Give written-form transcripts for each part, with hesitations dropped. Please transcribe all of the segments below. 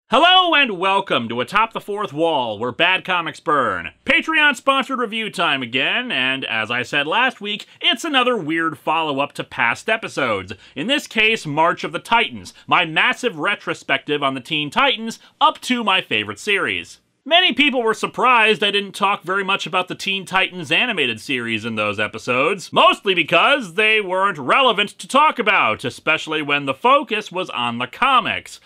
Hello and welcome to Atop the Fourth Wall, where bad comics burn. Patreon-sponsored review time again, and as I said last week, it's another weird follow-up to past episodes. In this case, March of the Titans, my massive retrospective on the Teen Titans up to my favorite series. Many people were surprised I didn't talk very much about the Teen Titans animated series in those episodes, mostly because they weren't relevant to talk about, especially when the focus was on the comics.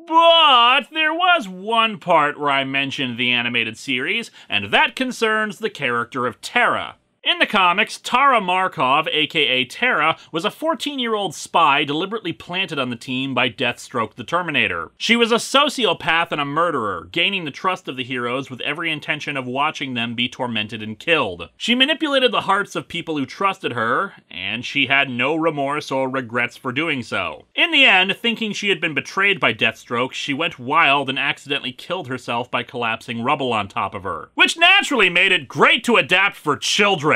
But there was one part where I mentioned the animated series, and that concerns the character of Terra. In the comics, Tara Markov, aka Terra, was a 14-year-old spy deliberately planted on the team by Deathstroke the Terminator. She was a sociopath and a murderer, gaining the trust of the heroes with every intention of watching them be tormented and killed. She manipulated the hearts of people who trusted her, and she had no remorse or regrets for doing so. In the end, thinking she had been betrayed by Deathstroke, she went wild and accidentally killed herself by collapsing rubble on top of her, which naturally made it great to adapt for children.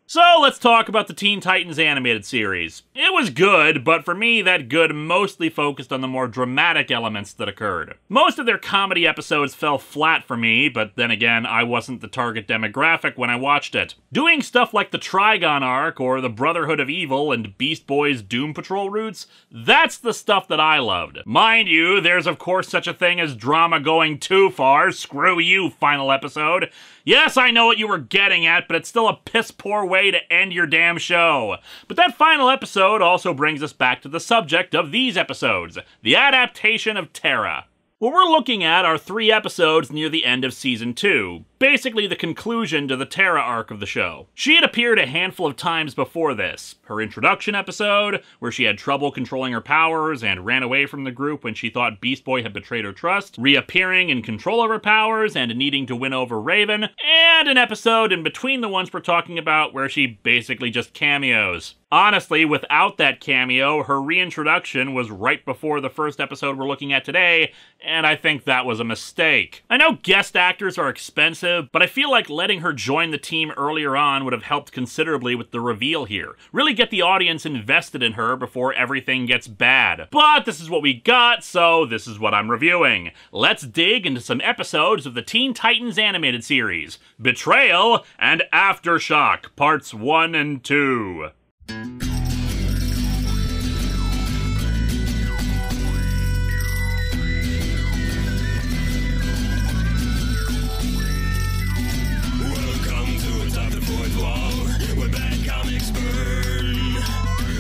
So let's talk about the Teen Titans animated series. It was good, but for me that good mostly focused on the more dramatic elements that occurred. Most of their comedy episodes fell flat for me, but then again, I wasn't the target demographic when I watched it. Doing stuff like the Trigon arc, or the Brotherhood of Evil and Beast Boy's Doom Patrol roots, that's the stuff that I loved. Mind you, there's of course such a thing as drama going too far. Screw you, final episode. Yes, I know what you were getting at, but it's still a piss-poor way to end your damn show. But that final episode also brings us back to the subject of these episodes, the adaptation of Terra. What we're looking at are 3 episodes near the end of Season 2, basically the conclusion to the Terra arc of the show. She had appeared a handful of times before this. Her introduction episode, where she had trouble controlling her powers and ran away from the group when she thought Beast Boy had betrayed her trust, reappearing in control of her powers and needing to win over Raven, and an episode in between the ones we're talking about where she basically just cameos. Honestly, without that cameo, her reintroduction was right before the first episode we're looking at today, and I think that was a mistake. I know guest actors are expensive, but I feel like letting her join the team earlier on would have helped considerably with the reveal here. Really get the audience invested in her before everything gets bad. But this is what we got, so this is what I'm reviewing. Let's dig into some episodes of the Teen Titans animated series, Betrayal and Aftershock, Parts 1 and 2. Welcome to Atop the Fourth Wall, where bad comics burn.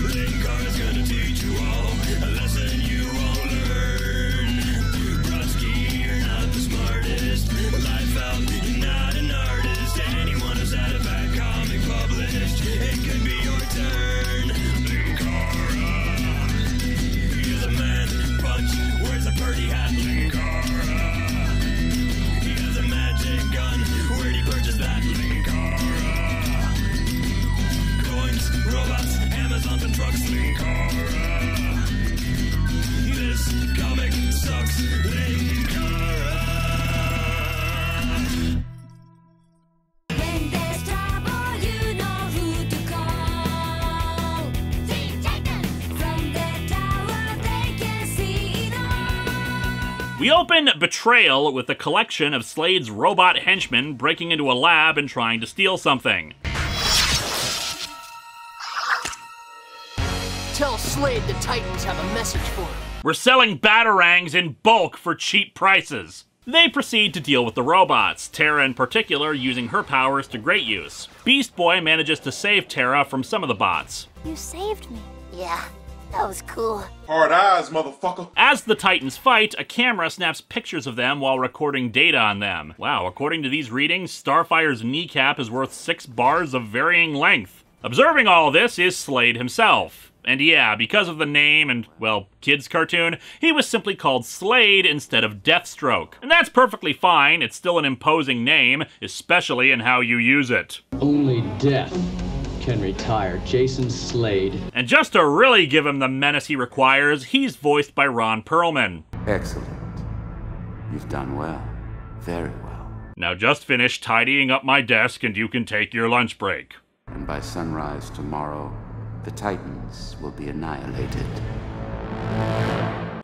Linkara's gonna teach you all a lesson you won't learn. Brodsky, you're not the smartest. Life out, you're not an artist. Anyone who's had a bad comic published, it could be your turn. Linkara, he's a man, punch, wears a birdie hat. Linkara, he has a magic gun. Where'd he purchase that? Linkara, coins, robots, Amazon and trucks. Linkara, this comic sucks. Linkara. When there's trouble, you know who to call. Teen Titans! From their tower, they can see it all. We open Betrayal with a collection of Slade's robot henchmen breaking into a lab and trying to steal something. Tell Slade the Titans have a message for him. We're selling batarangs in bulk for cheap prices. They proceed to deal with the robots, Terra in particular using her powers to great use. Beast Boy manages to save Terra from some of the bots. You saved me. Yeah, that was cool. Hard eyes, motherfucker. As the Titans fight, a camera snaps pictures of them while recording data on them. Wow, according to these readings, Starfire's kneecap is worth 6 bars of varying length. Observing all this is Slade himself. And yeah, because of the name and, well, kids' cartoon, he was simply called Slade instead of Deathstroke. And that's perfectly fine, it's still an imposing name, especially in how you use it. Only death can retire Jason Slade. And just to really give him the menace he requires, he's voiced by Ron Perlman. Excellent. You've done well. Very well. Now just finish tidying up my desk and you can take your lunch break. And by sunrise tomorrow, the Titans will be annihilated.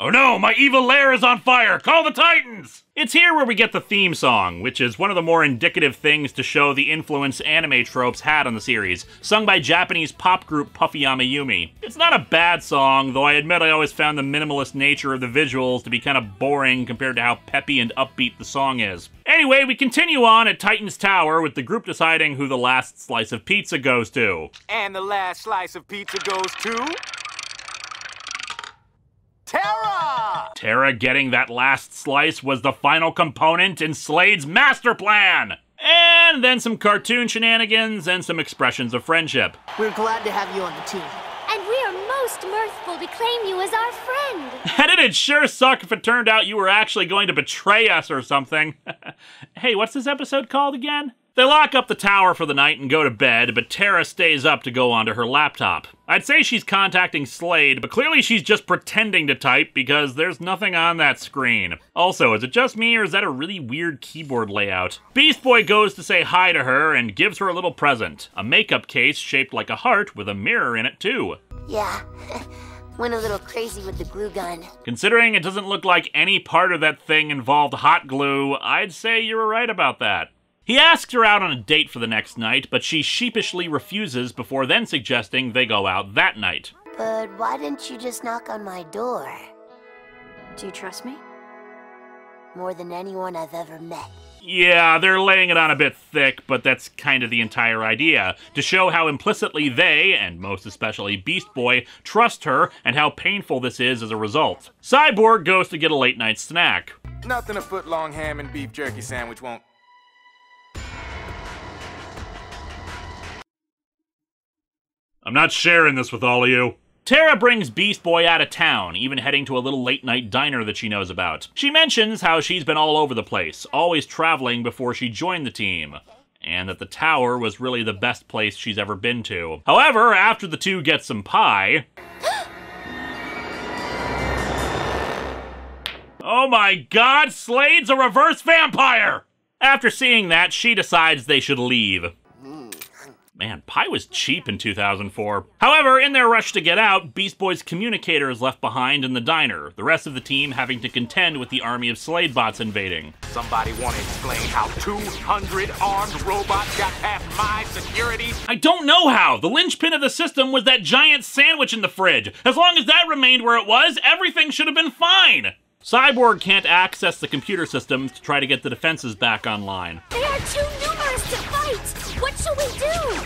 Oh no, my evil lair is on fire! Call the Titans! It's here where we get the theme song, which is one of the more indicative things to show the influence anime tropes had on the series, sung by Japanese pop group Puffy Amayumi. It's not a bad song, though I admit I always found the minimalist nature of the visuals to be kind of boring compared to how peppy and upbeat the song is. Anyway, we continue on at Titan's Tower with the group deciding who the last slice of pizza goes to. And the last slice of pizza goes to... Terra! Terra getting that last slice was the final component in Slade's master plan! And then some cartoon shenanigans and some expressions of friendship. We're glad to have you on the team. And we are most mirthful to claim you as our friend. And it'd sure suck if it turned out you were actually going to betray us or something. Hey, what's this episode called again? They lock up the tower for the night and go to bed, but Terra stays up to go onto her laptop. I'd say she's contacting Slade, but clearly she's just pretending to type because there's nothing on that screen. Also, is it just me or is that a really weird keyboard layout? Beast Boy goes to say hi to her and gives her a little present. A makeup case shaped like a heart with a mirror in it too. Yeah, went a little crazy with the glue gun. Considering it doesn't look like any part of that thing involved hot glue, I'd say you were right about that. He asks her out on a date for the next night, but she sheepishly refuses before then suggesting they go out that night. But why didn't you just knock on my door? Do you trust me? More than anyone I've ever met. Yeah, they're laying it on a bit thick, but that's kind of the entire idea, to show how implicitly they, and most especially Beast Boy, trust her and how painful this is as a result. Cyborg goes to get a late-night snack. Nothing a foot-long ham and beef jerky sandwich won't... I'm not sharing this with all of you. Terra brings Beast Boy out of town, even heading to a little late-night diner that she knows about. She mentions how she's been all over the place, always traveling before she joined the team, and that the tower was really the best place she's ever been to. However, after the two get some pie... Oh my god, Slade's a reverse vampire! After seeing that, she decides they should leave. Man, pie was cheap in 2004. However, in their rush to get out, Beast Boy's communicator is left behind in the diner, the rest of the team having to contend with the army of Slade bots invading. Somebody want to explain how 200 armed robots got past my security? I don't know how! The linchpin of the system was that giant sandwich in the fridge. As long as that remained where it was, everything should have been fine! Cyborg can't access the computer systems to try to get the defenses back online. They are too numerous to fight. What shall we do?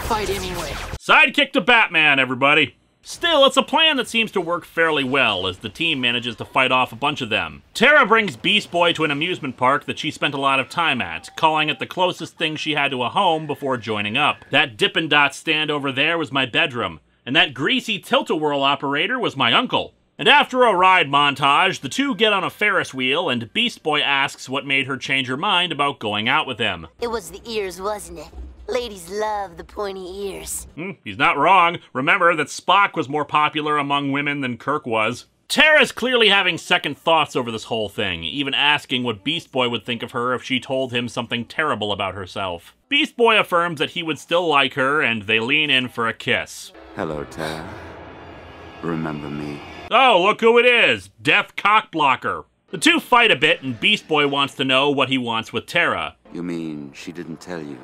Fight anyway. Sidekick to Batman, everybody! Still, it's a plan that seems to work fairly well, as the team manages to fight off a bunch of them. Terra brings Beast Boy to an amusement park that she spent a lot of time at, calling it the closest thing she had to a home before joining up. That Dippin' Dot stand over there was my bedroom, and that greasy tilt-a-whirl operator was my uncle. And after a ride montage, the two get on a Ferris wheel, and Beast Boy asks what made her change her mind about going out with him. It was the ears, wasn't it? Ladies love the pointy ears. He's not wrong. Remember that Spock was more popular among women than Kirk was. Terra's clearly having second thoughts over this whole thing, even asking what Beast Boy would think of her if she told him something terrible about herself. Beast Boy affirms that he would still like her, and they lean in for a kiss. Hello, Terra. Remember me? Oh, look who it is! Death Cockblocker. The two fight a bit, and Beast Boy wants to know what he wants with Terra. You mean she didn't tell you?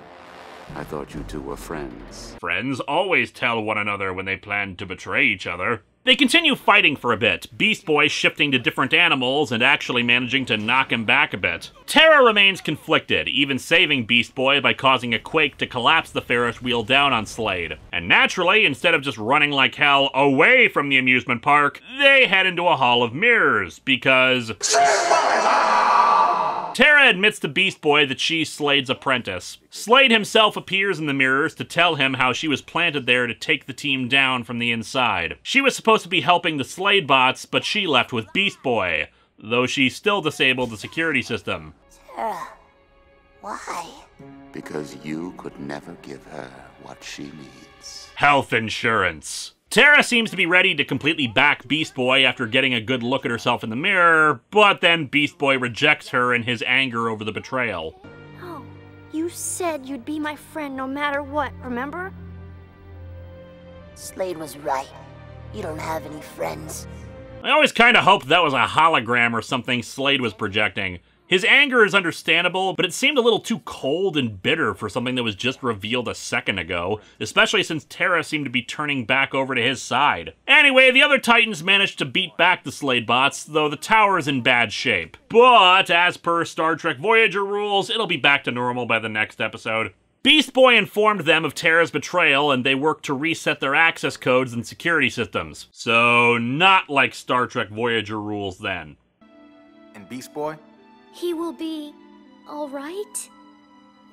I thought you two were friends. Friends always tell one another when they plan to betray each other. They continue fighting for a bit, Beast Boy shifting to different animals and actually managing to knock him back a bit. Terra remains conflicted, even saving Beast Boy by causing a quake to collapse the Ferris wheel down on Slade. And naturally, instead of just running like hell away from the amusement park, they head into a hall of mirrors, because... Terra admits to Beast Boy that she's Slade's apprentice. Slade himself appears in the mirrors to tell him how she was planted there to take the team down from the inside. She was supposed to be helping the Slade bots, but she left with Beast Boy, though she still disabled the security system. Terra, why? Because you could never give her what she needs. Health insurance. Terra seems to be ready to completely back Beast Boy after getting a good look at herself in the mirror, but then Beast Boy rejects her in his anger over the betrayal. Oh, you said you'd be my friend no matter what, remember? Slade was right. You don't have any friends. I always kinda hoped that was a hologram or something Slade was projecting. His anger is understandable, but it seemed a little too cold and bitter for something that was just revealed a second ago, especially since Terra seemed to be turning back over to his side. Anyway, the other Titans managed to beat back the Slade bots, though the tower is in bad shape. But, as per Star Trek Voyager rules, it'll be back to normal by the next episode. Beast Boy informed them of Terra's betrayal, and they worked to reset their access codes and security systems. So, not like Star Trek Voyager rules then. And Beast Boy? He will be all right?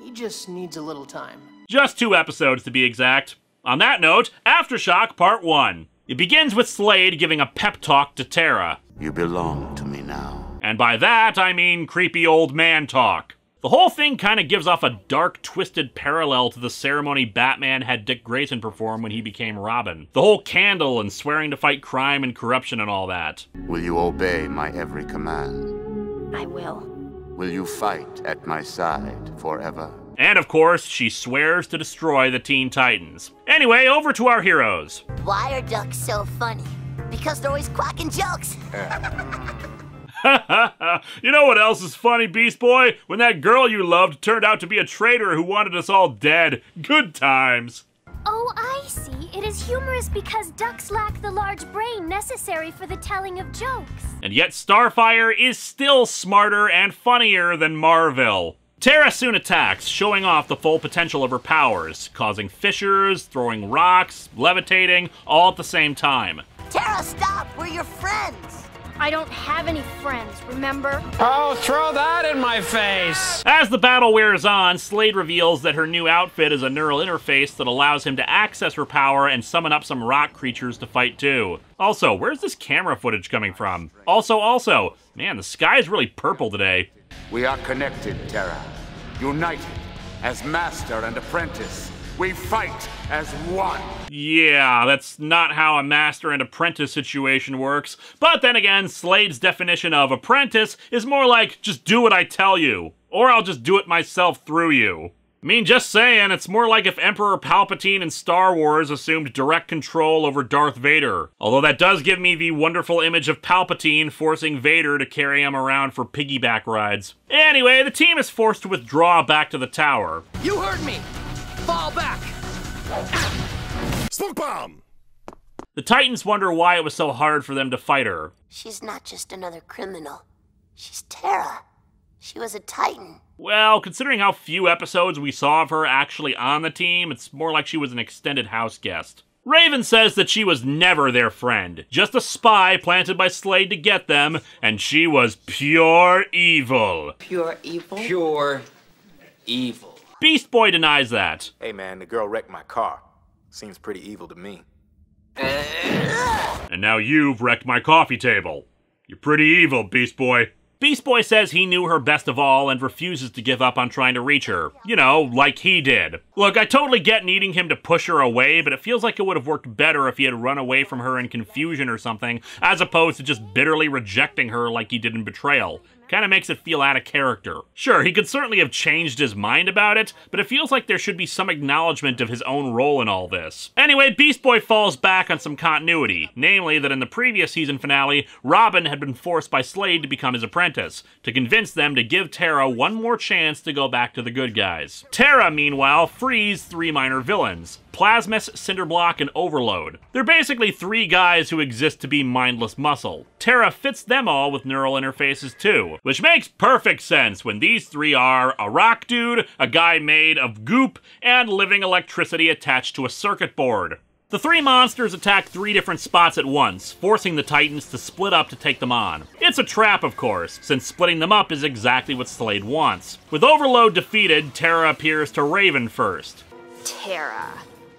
He just needs a little time. Just 2 episodes to be exact. On that note, Aftershock Part 1. It begins with Slade giving a pep talk to Terra. You belong to me now. And by that, I mean creepy old man talk. The whole thing kind of gives off a dark, twisted parallel to the ceremony Batman had Dick Grayson perform when he became Robin. The whole candle and swearing to fight crime and corruption and all that. Will you obey my every command? I will. Will you fight at my side forever? And of course, she swears to destroy the Teen Titans. Anyway, over to our heroes. Why are ducks so funny? Because they're always quacking jokes. You know what else is funny, Beast Boy? When that girl you loved turned out to be a traitor who wanted us all dead. Good times. Oh, I see. It is humorous because ducks lack the large brain necessary for the telling of jokes. And yet Starfire is still smarter and funnier than Marvel. Terra soon attacks, showing off the full potential of her powers, causing fissures, throwing rocks, levitating, all at the same time. Terra, stop! We're your friends! I don't have any friends, remember? Oh, throw that in my face! As the battle wears on, Slade reveals that her new outfit is a neural interface that allows him to access her power and summon up some rock creatures to fight too. Also, where's this camera footage coming from? Also, man, the sky's really purple today. We are connected, Terra. United as master and apprentice. We fight as one. Yeah, that's not how a master and apprentice situation works. But then again, Slade's definition of apprentice is more like, just do what I tell you. Or I'll just do it myself through you. I mean, just saying, it's more like if Emperor Palpatine in Star Wars assumed direct control over Darth Vader. Although that does give me the wonderful image of Palpatine forcing Vader to carry him around for piggyback rides. Anyway, the team is forced to withdraw back to the tower. You heard me! Fall back! Smoke bomb! The Titans wonder why it was so hard for them to fight her. She's not just another criminal. She's Terra. She was a Titan. Well, considering how few episodes we saw of her actually on the team, it's more like she was an extended house guest. Raven says that she was never their friend, just a spy planted by Slade to get them, and she was pure evil. Pure evil? Pure evil. Beast Boy denies that. Hey man, the girl wrecked my car. Seems pretty evil to me. And now you've wrecked my coffee table. You're pretty evil, Beast Boy. Beast Boy says he knew her best of all and refuses to give up on trying to reach her. You know, like he did. Look, I totally get needing him to push her away, but it feels like it would have worked better if he had run away from her in confusion or something, as opposed to just bitterly rejecting her like he did in Betrayal. Kinda makes it feel out of character. Sure, he could certainly have changed his mind about it, but it feels like there should be some acknowledgement of his own role in all this. Anyway, Beast Boy falls back on some continuity, namely that in the previous season finale, Robin had been forced by Slade to become his apprentice, to convince them to give Terra one more chance to go back to the good guys. Terra, meanwhile, frees 3 minor villains: Plasmus, Cinderblock, and Overload. They're basically 3 guys who exist to be mindless muscle. Terra fits them all with neural interfaces too, which makes perfect sense when these 3 are a rock dude, a guy made of goop, and living electricity attached to a circuit board. The 3 monsters attack 3 different spots at once, forcing the Titans to split up to take them on. It's a trap, of course, since splitting them up is exactly what Slade wants. With Overload defeated, Terra appears to Raven first. Terra.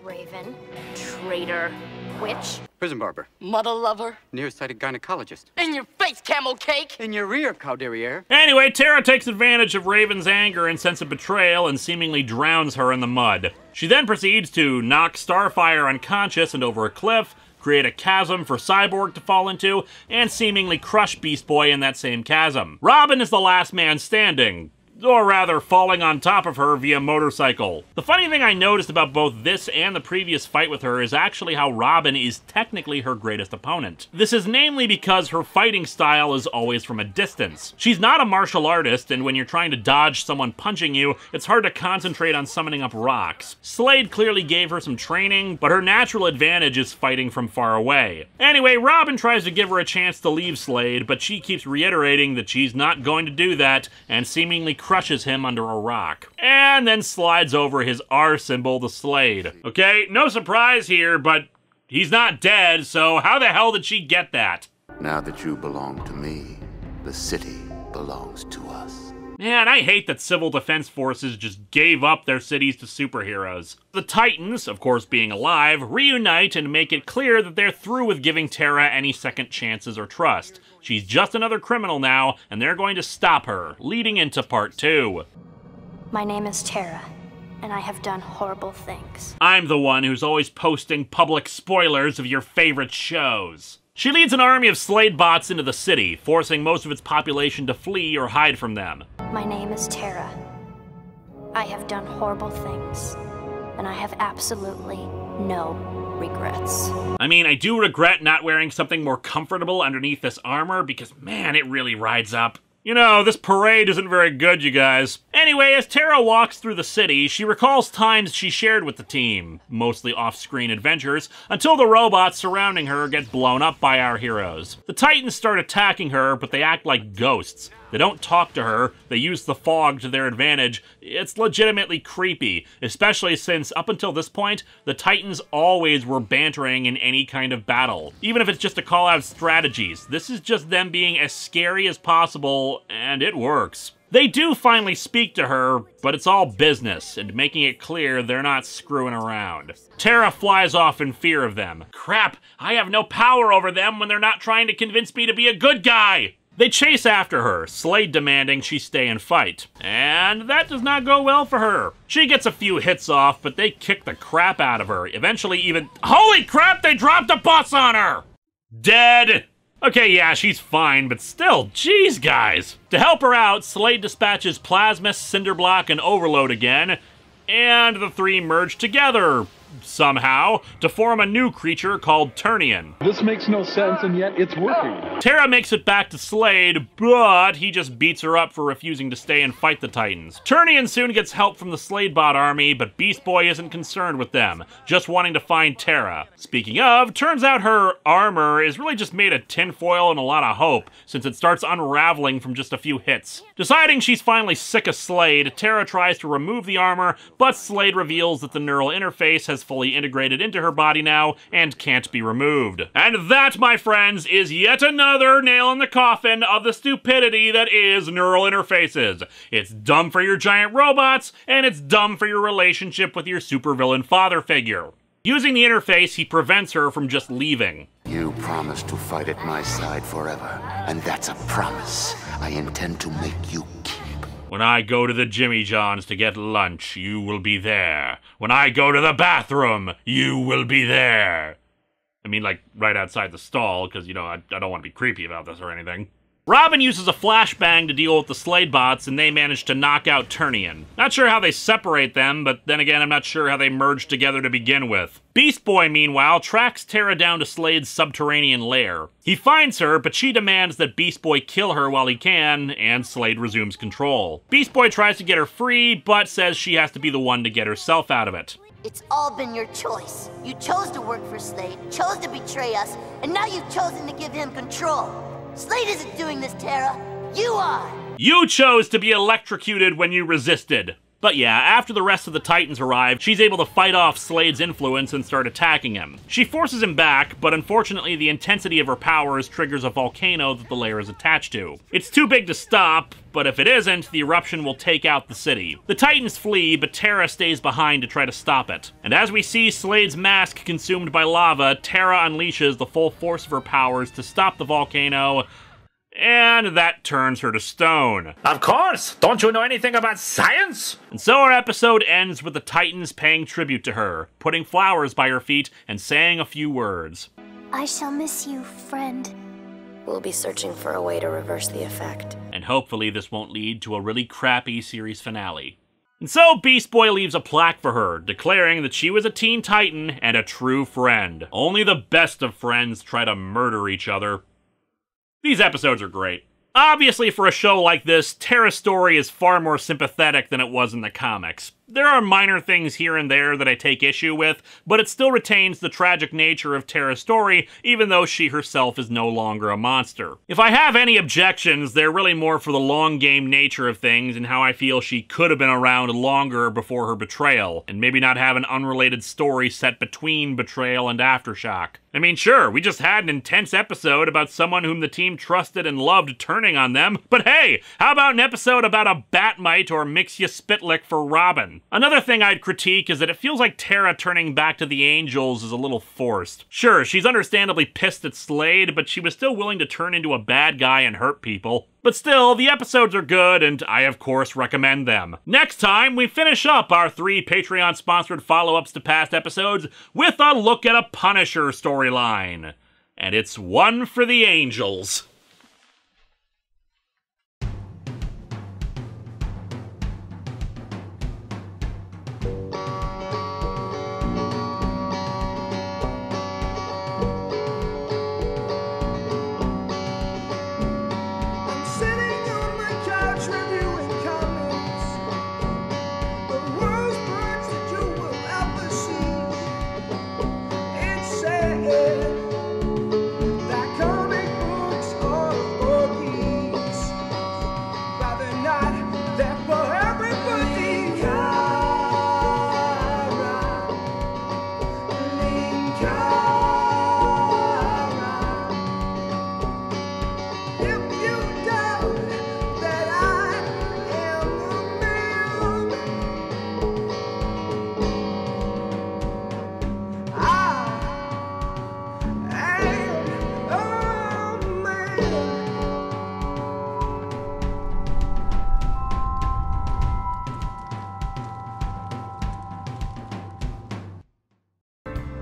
Raven. Traitor. Witch. Prison barber. Mother lover. Nearsighted gynecologist. In your face, camel cake! In your rear, cow derriere. Anyway, Terra takes advantage of Raven's anger and sense of betrayal and seemingly drowns her in the mud. She then proceeds to knock Starfire unconscious and over a cliff, create a chasm for Cyborg to fall into, and seemingly crush Beast Boy in that same chasm. Robin is the last man standing. or rather falling on top of her via motorcycle. The funny thing I noticed about both this and the previous fight with her is actually how Robin is technically her greatest opponent. This is namely because her fighting style is always from a distance. She's not a martial artist, and when you're trying to dodge someone punching you, it's hard to concentrate on summoning up rocks. Slade clearly gave her some training, but her natural advantage is fighting from far away. Anyway, Robin tries to give her a chance to leave Slade, but she keeps reiterating that she's not going to do that, and seemingly crushes him under a rock. And then slides over his R symbol to Slade. Okay, no surprise here, but he's not dead, so how the hell did she get that? Now that you belong to me, the city belongs to us. Man, I hate that civil defense forces just gave up their cities to superheroes. The Titans, of course being alive, reunite and make it clear that they're through with giving Terra any second chances or trust. She's just another criminal now, and they're going to stop her, leading into part 2. My name is Terra, and I have done horrible things. I'm the one who's always posting public spoilers of your favorite shows. She leads an army of Slade bots into the city, forcing most of its population to flee or hide from them. My name is Terra. I have done horrible things, and I have absolutely no regrets. I mean, I do regret not wearing something more comfortable underneath this armor because, man, it really rides up. You know, this parade isn't very good, you guys. Anyway, as Terra walks through the city, she recalls times she shared with the team, mostly off-screen adventures, until the robots surrounding her get blown up by our heroes. The Titans start attacking her, but they act like ghosts. They don't talk to her, they use the fog to their advantage. It's legitimately creepy, especially since, up until this point, the Titans always were bantering in any kind of battle. Even if it's just to call out strategies, this is just them being as scary as possible, and it works. They do finally speak to her, but it's all business, and making it clear they're not screwing around. Terra flies off in fear of them. Crap, I have no power over them when they're not trying to convince me to be a good guy! They chase after her, Slade demanding she stay and fight. And that does not go well for her. She gets a few hits off, but they kick the crap out of her, eventually even— Holy crap, they dropped a bus on her! Dead! Okay, yeah, she's fine, but still, geez, guys. To help her out, Slade dispatches Plasmus, Cinderblock, and Overload again, and the three merge together, somehow, to form a new creature called Turnian. This makes no sense, and yet it's working. Terra makes it back to Slade, but he just beats her up for refusing to stay and fight the Titans. Turnian soon gets help from the Sladebot army, but Beast Boy isn't concerned with them, just wanting to find Terra. Speaking of, turns out her armor is really just made of tinfoil and a lot of hope, since it starts unraveling from just a few hits. Deciding she's finally sick of Slade, Terra tries to remove the armor, but Slade reveals that the neural interface has fully integrated into her body now and can't be removed. And that, my friends, is yet another nail in the coffin of the stupidity that is neural interfaces. It's dumb for your giant robots, and it's dumb for your relationship with your supervillain father figure. Using the interface, he prevents her from just leaving. You promised to fight at my side forever, and that's a promise I intend to make you keep. When I go to the Jimmy John's to get lunch, you will be there. When I go to the bathroom, you will be there. I mean, like, right outside the stall, because, you know, I don't want to be creepy about this or anything. Robin uses a flashbang to deal with the Sladebots, and they manage to knock out Turnian. Not sure how they separate them, but then again, I'm not sure how they merge together to begin with. Beast Boy, meanwhile, tracks Terra down to Slade's subterranean lair. He finds her, but she demands that Beast Boy kill her while he can, and Slade resumes control. Beast Boy tries to get her free, but says she has to be the one to get herself out of it. It's all been your choice. You chose to work for Slade, chose to betray us, and now you've chosen to give him control. Slade isn't doing this, Terra. You are! You chose to be electrocuted when you resisted. But yeah, after the rest of the Titans arrive, she's able to fight off Slade's influence and start attacking him. She forces him back, but unfortunately the intensity of her powers triggers a volcano that the lair is attached to. It's too big to stop, but if it isn't, the eruption will take out the city. The Titans flee, but Terra stays behind to try to stop it. And as we see Slade's mask consumed by lava, Terra unleashes the full force of her powers to stop the volcano, and that turns her to stone. Of course! Don't you know anything about science? And so our episode ends with the Titans paying tribute to her, putting flowers by her feet and saying a few words. I shall miss you, friend. We'll be searching for a way to reverse the effect. And hopefully this won't lead to a really crappy series finale. And so Beast Boy leaves a plaque for her, declaring that she was a Teen Titan and a true friend. Only the best of friends try to murder each other. These episodes are great. Obviously, for a show like this, Terra's story is far more sympathetic than it was in the comics. There are minor things here and there that I take issue with, but it still retains the tragic nature of Terra's story, even though she herself is no longer a monster. If I have any objections, they're really more for the long game nature of things and how I feel she could have been around longer before her betrayal, and maybe not have an unrelated story set between Betrayal and Aftershock. I mean, sure, we just had an intense episode about someone whom the team trusted and loved turning on them, but hey, how about an episode about a Batmite or Mixia Spitlick for Robin? Another thing I'd critique is that it feels like Terra turning back to the Angels is a little forced. Sure, she's understandably pissed at Slade, but she was still willing to turn into a bad guy and hurt people. But still, the episodes are good, and I of course recommend them. Next time, we finish up our 3 Patreon-sponsored follow-ups to past episodes with a look at a Punisher storyline. And it's one for the Angels.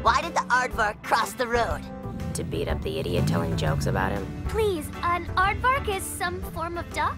Why did the aardvark cross the road? To beat up the idiot telling jokes about him. Please, an aardvark is some form of duck?